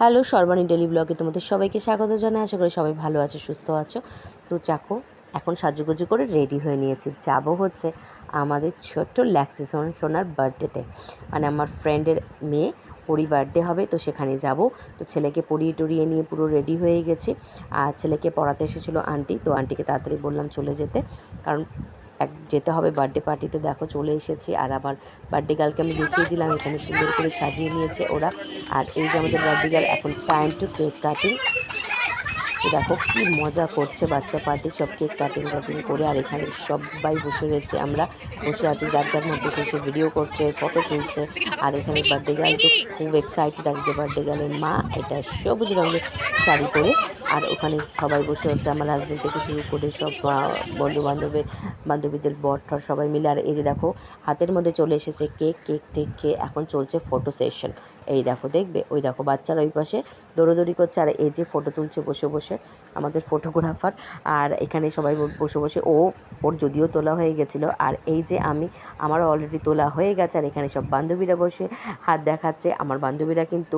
Hello, Sarbani daily ব্লগে তোমাদের সবাইকে স্বাগত জানাই। আশা করি সবাই ভালো আছো, সুস্থ আছো। তো চাকো এখন সাজুগুজু করে রেডি হয়ে নিয়েছি, যাব হচ্ছে আমাদের ছোট্ট ল্যাক্সি সোনার বার্থডেতে, মানে আমার ফ্রেন্ডের মেয়ে, ওরই বার্থডে হবে, তো সেখানে যাব। তো ছেলেকে পরিয়ে টরিয়ে নিয়ে পুরো রেডি হয়ে গেছি। আর ছেলেকে পড়াতে এসেছিলো আন্টি, তো আন্টিকে তাড়াতাড়ি বললাম চলে যেতে, কারণ যেতে হবে বার্থডে পার্টিতে। দেখো চলে এসেছি, আর আমার বার্থডে গার্লকে আমি দেখিয়ে দিলাম, এখানে সুন্দর করে সাজিয়ে নিয়েছে ওরা। আর এই যে আমাদের বার্থডে গার্ল, এখন টাইম টু কেক কাটিং। তো দেখো কি মজা করছে বাচ্চা পার্টি, সব কেক কাটিং করে। আর এখানে সবাই বসে রয়েছে, আমরা বসে আছি যার যার মধ্যে সে ভিডিও করছে, ফটো তুলছে। আর এখানে বার্থডে গার্ল তো খুব এক্সাইটেড। আর যে বার্থডে গার্লের মা, এটা সবুজ রঙের শাড়ি পরে। আর ওখানে সবাই বসে আছে, আমার হাজব্যান্ড থেকে শুরু করে সব বান্ধবীদের বরঠর সবাই মিলে। আর এই যে দেখো হাতের মধ্যে চলে এসেছে কেক খেয়ে এখন চলছে ফটো সেশন। এই দেখো দেখবে, ওই দেখো বাচ্চারা ওই পাশে দৌড়োদৌড়ি করছে, আর এই যে ফটো তুলছে বসে বসে আমাদের ফটোগ্রাফার। আর এখানে সবাই বসে বসে, ওর যদিও তোলা হয়ে গেছিলো, আর এই যে আমারও অলরেডি তোলা হয়ে গেছে। আর এখানে সব বান্ধবীরা বসে হাত দেখাচ্ছে। আমার বান্ধবীরা কিন্তু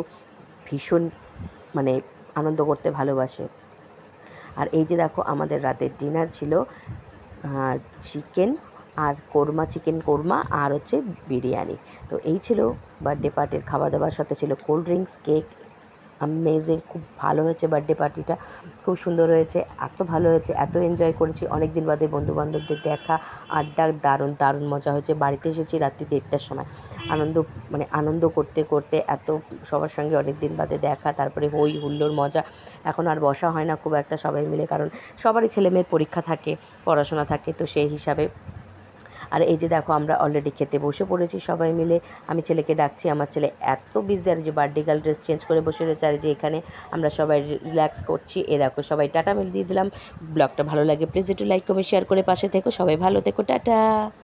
ভীষণ মানে আনন্দ করতে ভালোবাসে। আর এই যে দেখো আমাদের রাতের ডিনার ছিল চিকেন আর চিকেন কোরমা, আর হচ্ছে বিরিয়ানি। তো এই ছিল বার্থডে পার্টির খাওয়া দাওয়ার সাথে ছিল কোল্ড ড্রিঙ্কস, কেক। আমেজিং, খুব ভালো হয়েছে বার্থডে পার্টিটা, খুব সুন্দর হয়েছে, এত ভালো হয়েছে, এত এনজয় করেছি। অনেক দিন বাদে বন্ধুবান্ধবদের দেখা, আড্ডা, দারুণ মজা হয়েছে। বাড়িতে এসেছি রাত্রি 1টার সময়, আনন্দ করতে করতে, এত সবার সঙ্গে অনেক দিন বাদে দেখা, তারপরে হই হুল্লোড় মজা। এখন আর বসা হয় না খুব একটা সবাই মিলে, কারণ সবারই ছেলেমেয়ের পরীক্ষা থাকে, পড়াশোনা থাকে, তো সেই হিসাবে। আর এই যে দেখো আমরা অলরেডি খেতে বসে পড়েছি সবাই মিলে। আমি ছেলেকে ডাকছি, আমার ছেলে এত বিজি, আর যে বার্থডে গার্ল ড্রেস চেঞ্জ করে বসে রয়েছে। আর যে এখানে আমরা সবাই রিল্যাক্স করছি। এ দেখো সবাই টাটা মেল দিয়ে দিলাম। ব্লগটা ভালো লাগে প্লিজ একটু লাইক কমেন্ট শেয়ার করে পাশে থেকো। সবাই ভালো থেকো, টাটা।